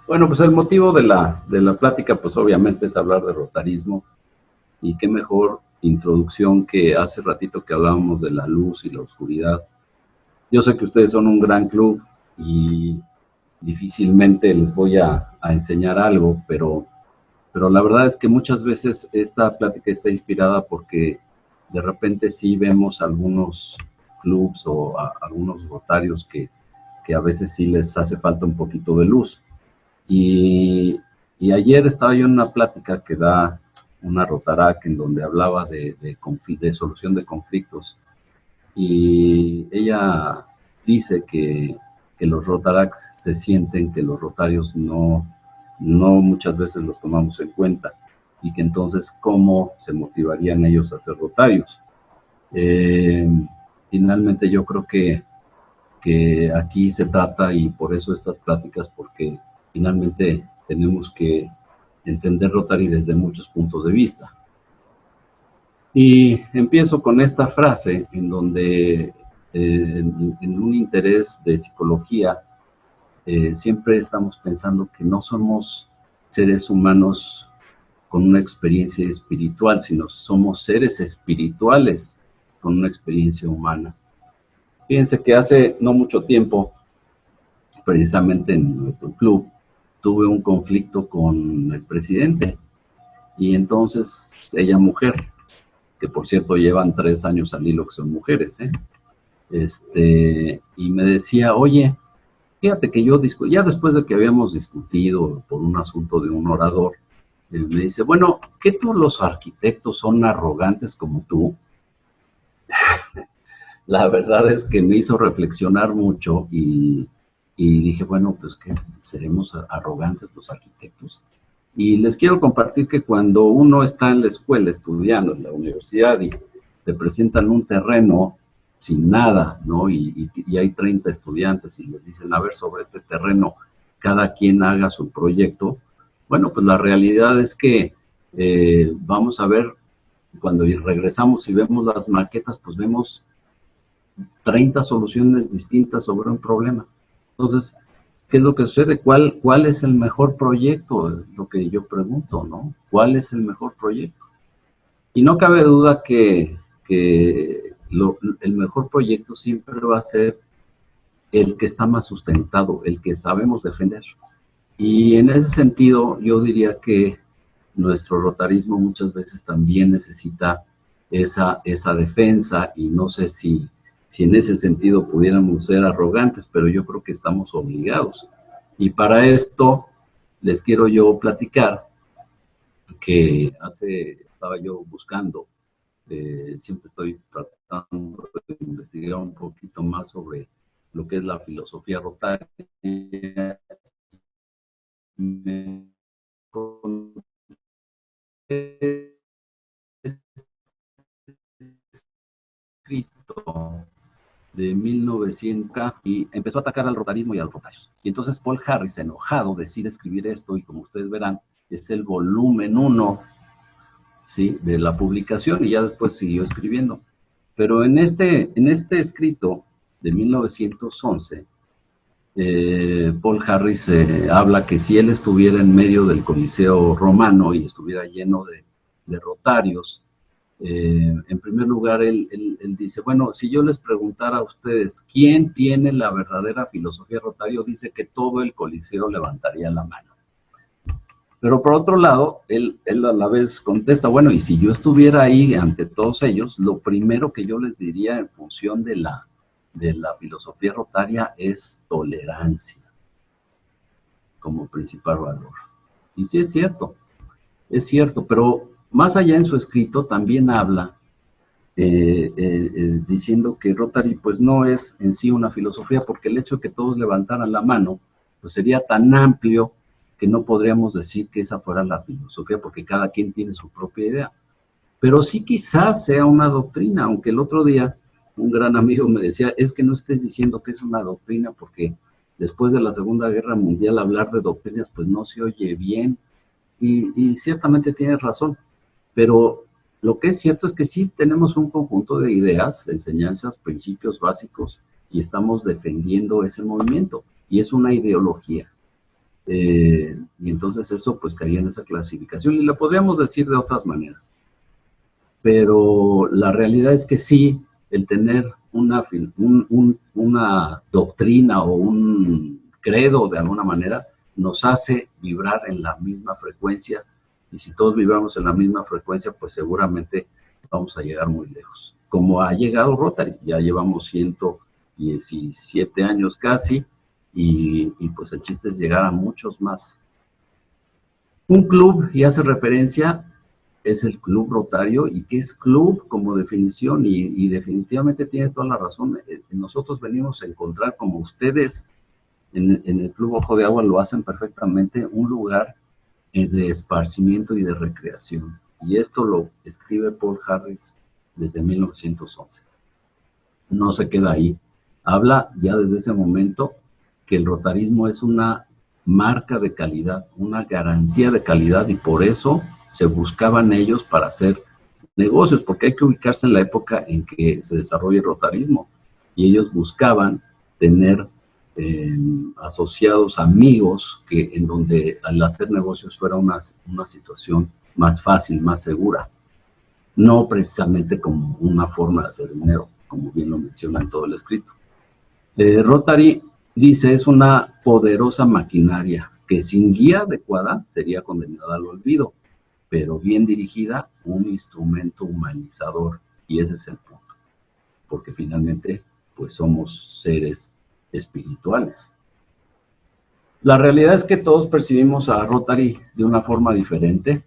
Bueno, pues el motivo de la plática, pues obviamente es hablar de rotarismo, y qué mejor introducción que hace ratito que hablábamos de la luz y la oscuridad. Yo sé que ustedes son un gran club y difícilmente les voy a enseñar algo, pero la verdad es que muchas veces esta plática está inspirada porque de repente sí vemos algunos clubs o algunos rotarios que a veces sí les hace falta un poquito de luz. Y, y ayer estaba yo en una plática que da una Rotarac en donde hablaba de solución de conflictos. Y ella dice que los Rotarac se sienten que los rotarios no muchas veces los tomamos en cuenta y que entonces cómo se motivarían ellos a ser rotarios. Eh, Finalmente yo creo que aquí se trata, y por eso estas pláticas, porque finalmente tenemos que entender Rotary desde muchos puntos de vista. Y empiezo con esta frase en donde en un interés de psicología siempre estamos pensando que no somos seres humanos con una experiencia espiritual, sino somos seres espirituales con una experiencia humana. Fíjense que hace no mucho tiempo, precisamente en nuestro club, tuve un conflicto con el presidente, y entonces ella mujer, que por cierto llevan 3 años al hilo que son mujeres, y me decía, oye, fíjate que yo, ya después de que habíamos discutido por un asunto de un orador, él me dice, bueno, ¿qué todos los arquitectos son arrogantes como tú? La verdad es que me hizo reflexionar mucho y dije, bueno, pues que seremos arrogantes los arquitectos. Y les quiero compartir que cuando uno está en la escuela estudiando, en la universidad, y te presentan un terreno sin nada, ¿no? Y hay 30 estudiantes y les dicen, a ver, sobre este terreno, cada quien haga su proyecto. Bueno, pues la realidad es que vamos a ver, cuando regresamos y vemos las maquetas, pues vemos 30 soluciones distintas sobre un problema. Entonces, ¿qué es lo que sucede? ¿Cuál es el mejor proyecto? Es lo que yo pregunto, ¿no? ¿Cuál es el mejor proyecto? Y no cabe duda que el mejor proyecto siempre va a ser el que está más sustentado, el que sabemos defender. Y en ese sentido, yo diría que nuestro rotarismo muchas veces también necesita esa defensa, y no sé si en ese sentido pudiéramos ser arrogantes, pero yo creo que estamos obligados. Y para esto les quiero yo platicar que estaba yo buscando, siempre estoy tratando de investigar un poquito más sobre lo que es la filosofía rotaria. Me escrito de 1900 y empezó a atacar al rotarismo y a los rotarios. Y entonces Paul Harris, enojado, decide escribir esto, y como ustedes verán, es el volumen 1, ¿sí?, de la publicación, y ya después siguió escribiendo. Pero en este escrito de 1911, Paul Harris habla que si él estuviera en medio del Coliseo romano y estuviera lleno de rotarios, en primer lugar, él dice, bueno, si yo les preguntara a ustedes quién tiene la verdadera filosofía rotario, dice que todo el Coliseo levantaría la mano. Pero por otro lado, él a la vez contesta, bueno, y si yo estuviera ahí ante todos ellos, lo primero que yo les diría en función de la filosofía rotaria es tolerancia como principal valor. Y sí es cierto, pero más allá en su escrito también habla diciendo que Rotary pues no es en sí una filosofía, porque el hecho de que todos levantaran la mano pues sería tan amplio que no podríamos decir que esa fuera la filosofía, porque cada quien tiene su propia idea. Pero sí quizás sea una doctrina, aunque el otro día un gran amigo me decía, es que no estés diciendo que es una doctrina, porque después de la Segunda Guerra Mundial hablar de doctrinas pues no se oye bien, y ciertamente tienes razón, pero lo que es cierto es que sí tenemos un conjunto de ideas, enseñanzas, principios básicos, y estamos defendiendo ese movimiento, y es una ideología. y entonces eso pues caía en esa clasificación, y la podríamos decir de otras maneras. Pero la realidad es que sí, el tener una doctrina o un credo de alguna manera nos hace vibrar en la misma frecuencia, y si todos vibramos en la misma frecuencia, pues seguramente vamos a llegar muy lejos. Como ha llegado Rotary, ya llevamos 117 años casi, y pues el chiste es llegar a muchos más. Un club, y hace referencia, es el club rotario, y que es club como definición, y definitivamente tiene toda la razón. Nosotros venimos a encontrar, como ustedes en el Club Ojo de Agua lo hacen perfectamente, un lugar de esparcimiento y de recreación. Y esto lo escribe Paul Harris desde 1911. No se queda ahí. Habla ya desde ese momento que el rotarismo es una marca de calidad, una garantía de calidad, y por eso se buscaban ellos para hacer negocios, porque hay que ubicarse en la época en que se desarrolla el rotarismo, y ellos buscaban tener asociados, amigos, que en donde al hacer negocios fuera una situación más fácil, más segura, no precisamente como una forma de hacer dinero, como bien lo menciona en todo el escrito. Rotary, dice, es una poderosa maquinaria que sin guía adecuada sería condenada al olvido, pero bien dirigida, un instrumento humanizador, y ese es el punto, porque finalmente pues somos seres espirituales. La realidad es que todos percibimos a Rotary de una forma diferente.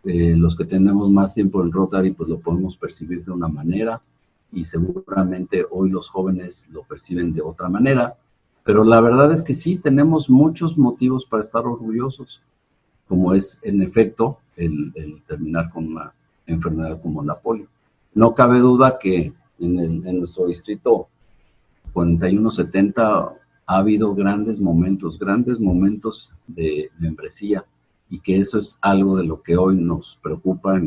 Los que tenemos más tiempo en Rotary pues lo podemos percibir de una manera, y seguramente hoy los jóvenes lo perciben de otra manera, pero la verdad es que sí, tenemos muchos motivos para estar orgullosos, como es en efecto el terminar con una enfermedad como la polio. No cabe duda que en nuestro distrito 4170 ha habido grandes momentos de membresía, y que eso es algo de lo que hoy nos preocupa,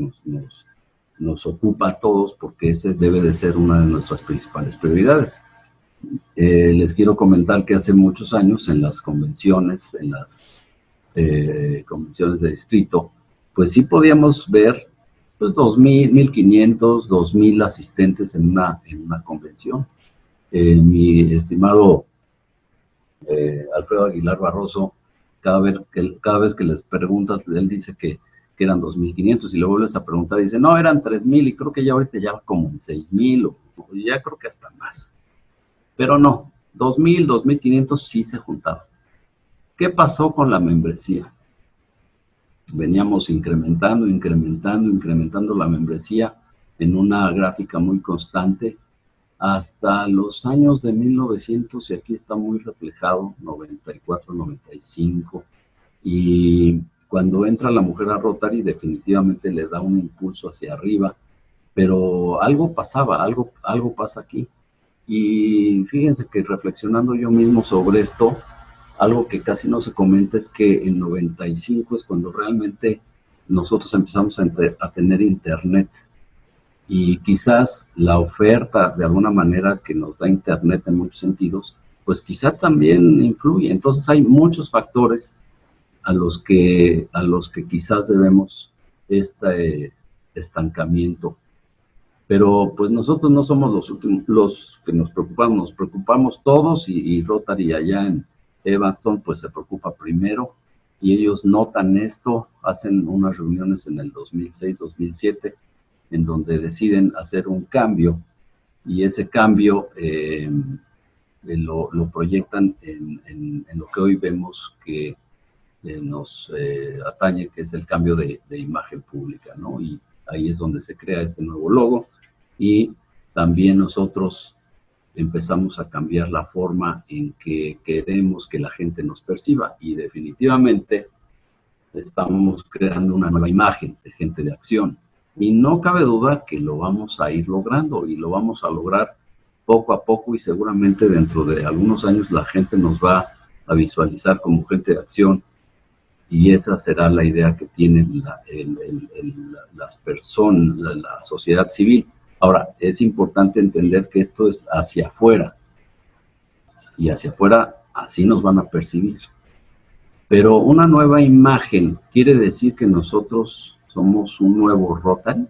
nos ocupa a todos, porque ese debe de ser una de nuestras principales prioridades. Les quiero comentar que hace muchos años en las convenciones, convenciones de distrito, pues sí podíamos ver pues 2,000, 1,500, 2,000 asistentes en una convención. Mi estimado Alfredo Aguilar Barroso, cada vez que les preguntas, él dice que eran 2,500, y le vuelves a preguntar y dice, no, eran 3,000, y creo que ya ahorita ya como en 6,000, o ya creo que hasta más. Pero no, 2,000, 2,500 sí se juntaban. ¿Qué pasó con la membresía? Veníamos incrementando la membresía en una gráfica muy constante hasta los años de 1900, y aquí está muy reflejado, 94, 95, y cuando entra la mujer a Rotary definitivamente le da un impulso hacia arriba, pero algo pasaba, algo pasa aquí. Y fíjense que reflexionando yo mismo sobre esto, algo que casi no se comenta es que en 95 es cuando realmente nosotros empezamos a tener internet, y quizás la oferta de alguna manera que nos da internet en muchos sentidos, pues quizá también influye. Entonces hay muchos factores a los que quizás debemos este estancamiento. Pero pues nosotros no somos los últimos, los que nos preocupamos todos, y Rotary allá en Evanston pues se preocupa primero, y ellos notan esto, hacen unas reuniones en el 2006, 2007, en donde deciden hacer un cambio, y ese cambio lo proyectan en lo que hoy vemos que nos atañe, que es el cambio de imagen pública, ¿no? Y ahí es donde se crea este nuevo logo, y también nosotros empezamos a cambiar la forma en que queremos que la gente nos perciba, y definitivamente estamos creando una nueva imagen de gente de acción, y no cabe duda que lo vamos a ir logrando, y lo vamos a lograr poco a poco, y seguramente dentro de algunos años la gente nos va a visualizar como gente de acción, y esa será la idea que tienen las personas, la sociedad civil. Ahora, es importante entender que esto es hacia afuera, y hacia afuera así nos van a percibir. Pero una nueva imagen quiere decir que nosotros somos un nuevo Rotary.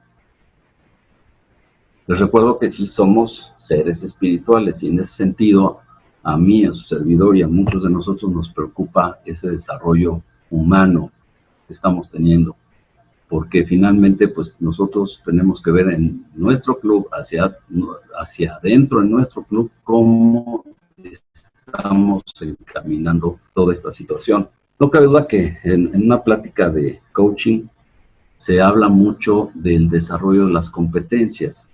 Les recuerdo que sí somos seres espirituales y en ese sentido a mí, a su servidor y a muchos de nosotros nos preocupa ese desarrollo humano que estamos teniendo, porque finalmente pues nosotros tenemos que ver en nuestro club, hacia adentro en nuestro club, cómo estamos encaminando toda esta situación. No cabe duda que en una plática de coaching se habla mucho del desarrollo de las competencias.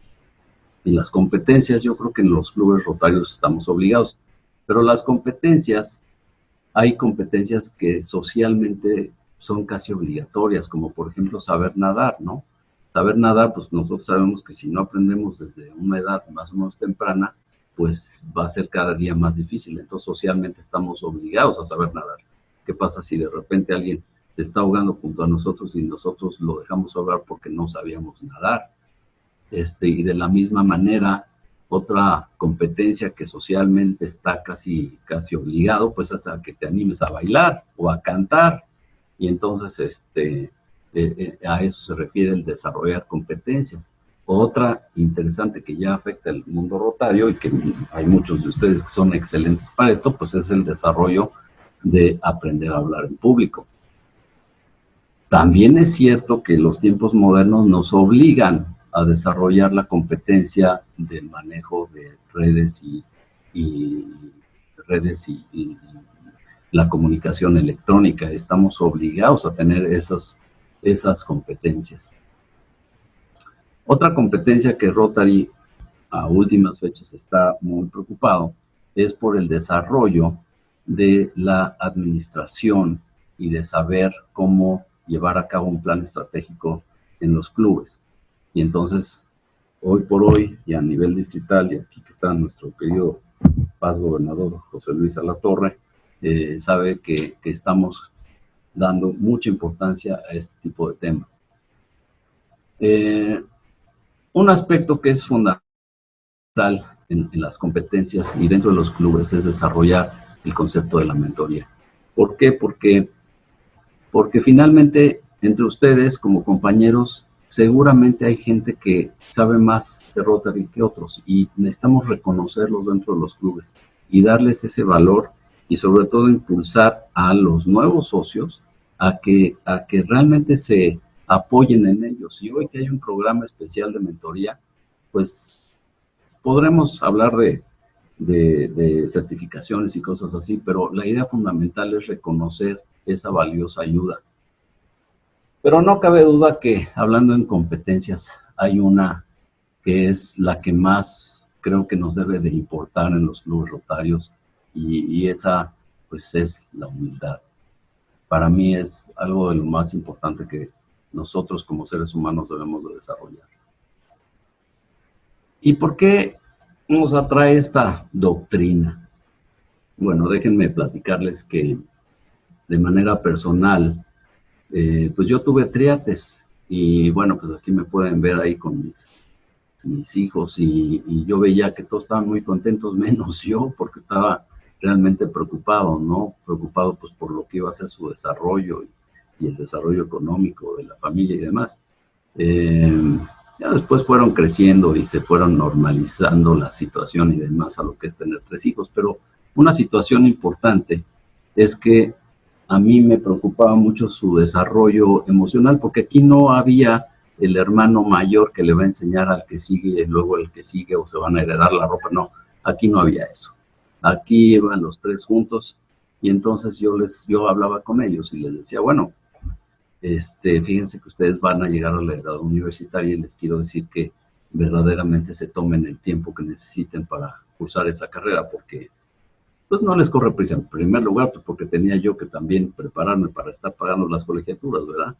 Y las competencias, yo creo que en los clubes rotarios estamos obligados, pero las competencias, hay competencias que socialmente son casi obligatorias, como por ejemplo saber nadar, ¿no? Saber nadar, pues nosotros sabemos que si no aprendemos desde una edad más o menos temprana, pues va a ser cada día más difícil. Entonces socialmente estamos obligados a saber nadar. ¿Qué pasa si de repente alguien se está ahogando junto a nosotros y nosotros lo dejamos ahogar porque no sabíamos nadar? Y de la misma manera, otra competencia que socialmente está casi obligado, pues es a que te animes a bailar o a cantar. Y entonces a eso se refiere el desarrollar competencias. Otra interesante que ya afecta el mundo rotario y que hay muchos de ustedes que son excelentes para esto, pues es el desarrollo de aprender a hablar en público. También es cierto que los tiempos modernos nos obligan a desarrollar la competencia del manejo de redes y la comunicación electrónica. Estamos obligados a tener esas competencias. Otra competencia que Rotary a últimas fechas está muy preocupado es por el desarrollo de la administración y de saber cómo llevar a cabo un plan estratégico en los clubes. Y entonces, hoy por hoy, y a nivel distrital, y aquí que está nuestro querido Paz Gobernador José Luis Alatorre, sabe que estamos dando mucha importancia a este tipo de temas. Un aspecto que es fundamental en las competencias y dentro de los clubes es desarrollar el concepto de la mentoría. ¿Por qué? Porque finalmente entre ustedes como compañeros seguramente hay gente que sabe más de Rotary que otros y necesitamos reconocerlos dentro de los clubes y darles ese valor y sobre todo impulsar a los nuevos socios a que realmente se apoyen en ellos. Y hoy que hay un programa especial de mentoría, pues podremos hablar de certificaciones y cosas así, pero la idea fundamental es reconocer esa valiosa ayuda. Pero no cabe duda que hablando en competencias hay una que es la que más creo que nos debe de importar en los clubes rotarios y esa pues es la humildad. Para mí es algo de lo más importante que nosotros como seres humanos debemos de desarrollar. ¿Y por qué nos atrae esta doctrina? Bueno, déjenme platicarles que de manera personal, pues yo tuve triates y bueno, pues aquí me pueden ver ahí con mis hijos y yo veía que todos estaban muy contentos, menos yo, porque estaba realmente preocupado, ¿no? Preocupado pues por lo que iba a ser su desarrollo y el desarrollo económico de la familia y demás. Ya después fueron creciendo y se fueron normalizando la situación y demás a lo que es tener 3 hijos, pero una situación importante es que a mí me preocupaba mucho su desarrollo emocional, porque aquí no había el hermano mayor que le va a enseñar al que sigue, y luego el que sigue, o se van a heredar la ropa, no, aquí no había eso. Aquí iban los 3 juntos, y entonces yo hablaba con ellos y les decía, bueno, fíjense que ustedes van a llegar a la edad universitaria y les quiero decir que verdaderamente se tomen el tiempo que necesiten para cursar esa carrera, porque pues no les corre prisa en primer lugar, pues porque tenía yo que también prepararme para estar pagando las colegiaturas, ¿verdad?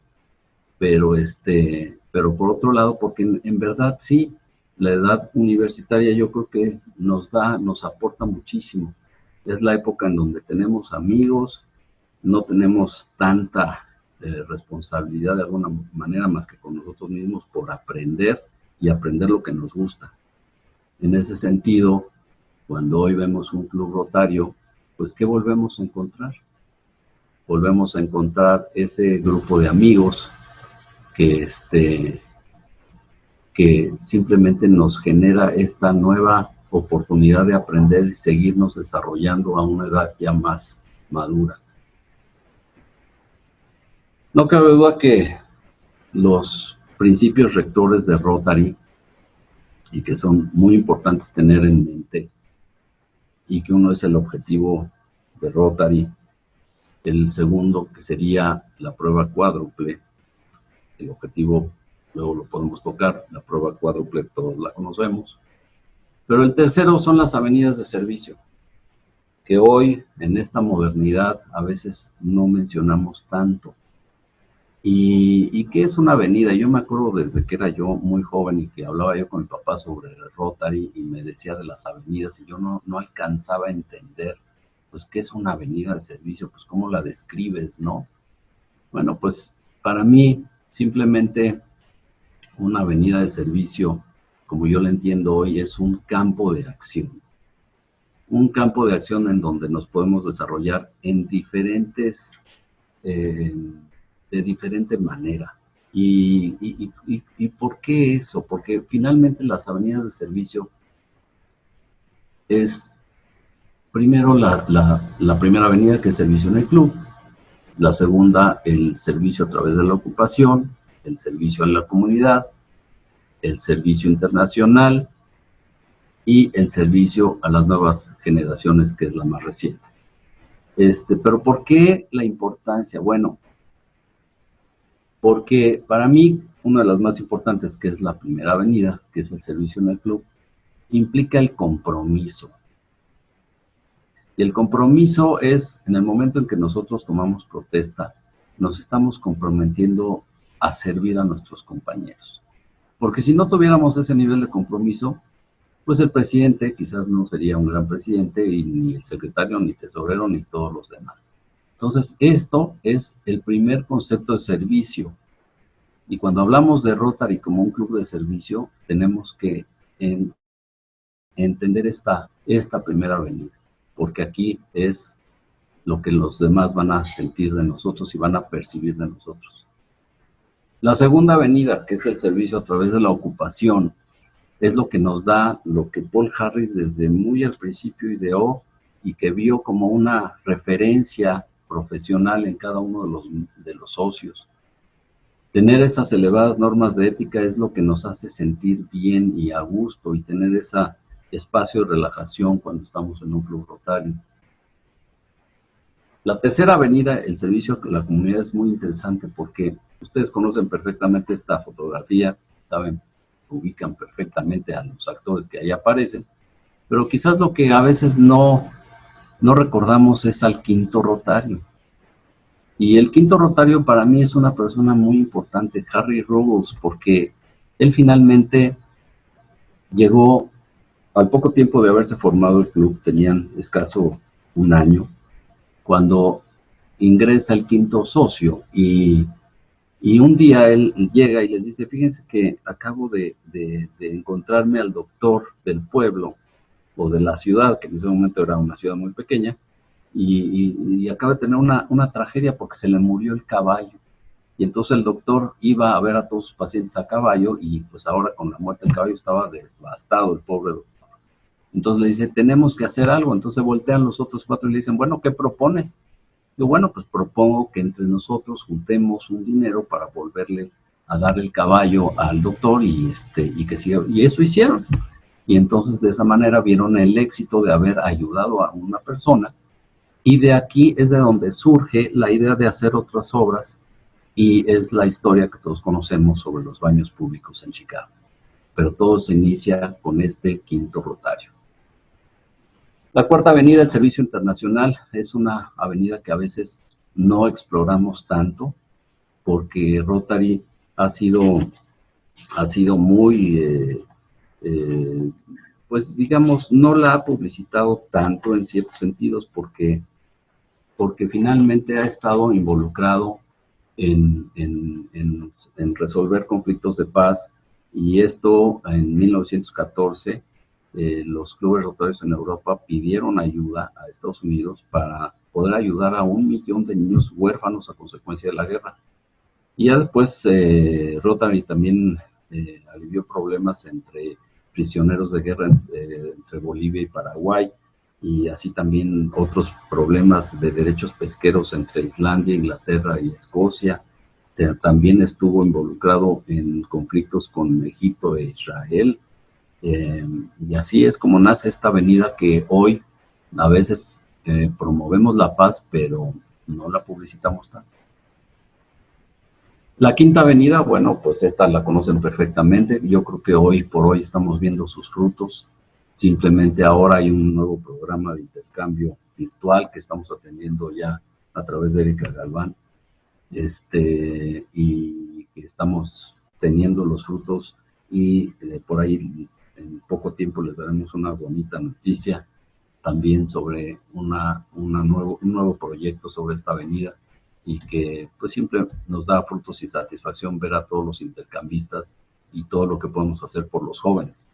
Pero por otro lado, porque en verdad sí, la edad universitaria yo creo que nos aporta muchísimo. Es la época en donde tenemos amigos, no tenemos tanta responsabilidad de alguna manera más que con nosotros mismos por aprender y aprender lo que nos gusta. En ese sentido, cuando hoy vemos un club rotario, pues ¿qué volvemos a encontrar? volvemos a encontrar ese grupo de amigos que que simplemente nos genera esta nueva oportunidad de aprender y seguirnos desarrollando a una edad ya más madura. No cabe duda que los principios rectores de Rotary, y que son muy importantes tener en mente, y que uno es el objetivo de Rotary, el segundo que sería la prueba cuádruple, el objetivo luego lo podemos tocar, la prueba cuádruple todos la conocemos, pero el tercero son las avenidas de servicio, que hoy en esta modernidad a veces no mencionamos tanto. ¿Y qué es una avenida? Yo me acuerdo desde que era yo muy joven y que hablaba yo con mi papá sobre el Rotary y me decía de las avenidas y yo no alcanzaba a entender, pues, ¿qué es una avenida de servicio? Pues, ¿cómo la describes, no? Bueno, pues, para mí, simplemente una avenida de servicio, como yo la entiendo hoy, es un campo de acción. Un campo de acción en donde nos podemos desarrollar en de diferente manera. ¿Y por qué eso? Porque finalmente las avenidas de servicio es primero la primera avenida, que es servicio en el club, la segunda el servicio a través de la ocupación, el servicio en la comunidad, el servicio internacional y el servicio a las nuevas generaciones, que es la más reciente. Pero ¿por qué la importancia? Bueno, porque para mí una de las más importantes, que es la primera avenida, que es el servicio en el club, implica el compromiso. Y el compromiso es, en el momento en que nosotros tomamos protesta, nos estamos comprometiendo a servir a nuestros compañeros. Porque si no tuviéramos ese nivel de compromiso, pues el presidente quizás no sería un gran presidente, y ni el secretario, ni tesorero, ni todos los demás. Entonces, esto es el primer concepto de servicio. Y cuando hablamos de Rotary como un club de servicio, tenemos que entender esta primera avenida, porque aquí es lo que los demás van a sentir de nosotros y van a percibir de nosotros. La segunda avenida, que es el servicio a través de la ocupación, es lo que nos da lo que Paul Harris desde muy al principio ideó y que vio como una referencia profesional en cada uno de los socios. Tener esas elevadas normas de ética es lo que nos hace sentir bien y a gusto, y tener ese espacio de relajación cuando estamos en un club rotario. La tercera avenida, el servicio a la comunidad, es muy interesante porque ustedes conocen perfectamente esta fotografía, saben, ubican perfectamente a los actores que ahí aparecen, pero quizás lo que a veces no recordamos es al quinto rotario. Y el quinto rotario para mí es una persona muy importante, Harry Ruggles, porque él finalmente llegó al poco tiempo de haberse formado el club, tenían escaso un año, cuando ingresa el quinto socio, y un día él llega y les dice: fíjense que acabo de encontrarme al doctor del pueblo o de la ciudad, que en ese momento era una ciudad muy pequeña, y acaba de tener una tragedia porque se le murió el caballo. Y entonces el doctor iba a ver a todos sus pacientes a caballo, y pues ahora con la muerte del caballo estaba devastado el pobre doctor. Entonces le dice: tenemos que hacer algo. Entonces voltean los otros cuatro y le dicen: bueno, ¿qué propones? Yo, bueno, pues propongo que entre nosotros juntemos un dinero para volverle a dar el caballo al doctor y que siga. Y eso hicieron. Y entonces de esa manera vieron el éxito de haber ayudado a una persona, y de aquí es de donde surge la idea de hacer otras obras, y es la historia que todos conocemos sobre los baños públicos en Chicago. Pero todo se inicia con este quinto rotario. La cuarta avenida, el servicio internacional, es una avenida que a veces no exploramos tanto, porque Rotary ha sido muy, pues digamos, no la ha publicitado tanto en ciertos sentidos, porque finalmente ha estado involucrado en resolver conflictos de paz, y esto en 1914, los clubes rotarios en Europa pidieron ayuda a Estados Unidos para poder ayudar a 1 millón de niños huérfanos a consecuencia de la guerra. Y ya después Rotary también alivió problemas entre prisioneros de guerra entre Bolivia y Paraguay, y así también otros problemas de derechos pesqueros entre Islandia, Inglaterra y Escocia. También estuvo involucrado en conflictos con Egipto e Israel. Y así es como nace esta avenida que hoy a veces promovemos la paz, pero no la publicitamos tanto. La Quinta Avenida, bueno, pues esta la conocen perfectamente. Yo creo que hoy por hoy estamos viendo sus frutos. Simplemente ahora hay un nuevo programa de intercambio virtual que estamos atendiendo ya a través de Erika Galván. Y estamos teniendo los frutos, y por ahí en poco tiempo les daremos una bonita noticia también sobre un nuevo proyecto sobre esta avenida, y que pues siempre nos da frutos y satisfacción ver a todos los intercambistas y todo lo que podemos hacer por los jóvenes.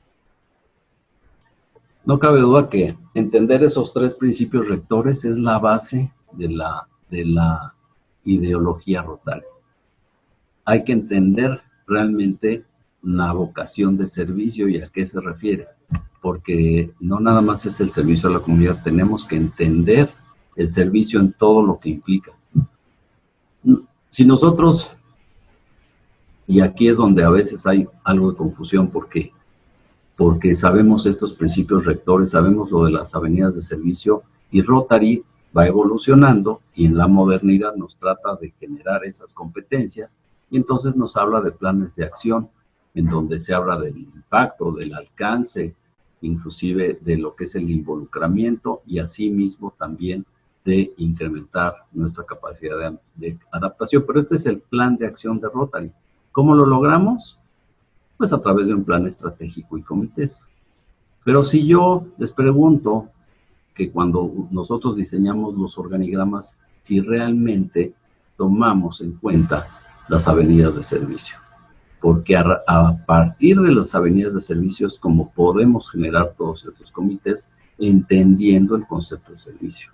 No cabe duda que entender esos 3 principios rectores es la base de la ideología Rotary. Hay que entender realmente una vocación de servicio y a qué se refiere, porque no nada más es el servicio a la comunidad, tenemos que entender el servicio en todo lo que implica. Si nosotros, y aquí es donde a veces hay algo de confusión, ¿por qué? Porque sabemos estos principios rectores, sabemos lo de las avenidas de servicio, y Rotary va evolucionando y en la modernidad nos trata de generar esas competencias, y entonces nos habla de planes de acción en donde se habla del impacto, del alcance, inclusive de lo que es el involucramiento, y asimismo también de incrementar nuestra capacidad de adaptación. Pero este es el plan de acción de Rotary. ¿Cómo lo logramos? Pues a través de un plan estratégico y comités. Pero si yo les pregunto que cuando nosotros diseñamos los organigramas, si realmente tomamos en cuenta las avenidas de servicio, porque a partir de las avenidas de servicio es como podemos generar todos estos comités entendiendo el concepto de servicio.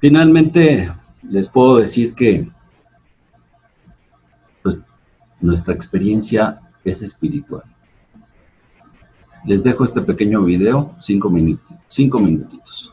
Finalmente, les puedo decir que pues, nuestra experiencia es espiritual. Les dejo este pequeño video, 5 minutitos.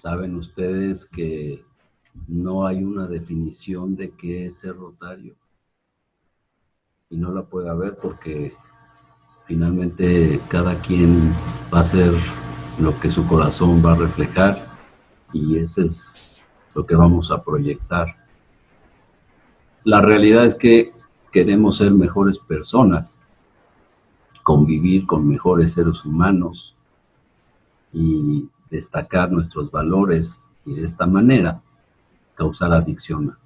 Saben ustedes que no hay una definición de qué es ser rotario. Y no la puede haber porque finalmente cada quien va a hacer lo que su corazón va a reflejar y ese es lo que vamos a proyectar. La realidad es que queremos ser mejores personas, convivir con mejores seres humanos y destacar nuestros valores y de esta manera causar adicción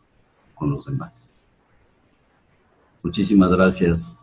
con los demás. Muchísimas gracias.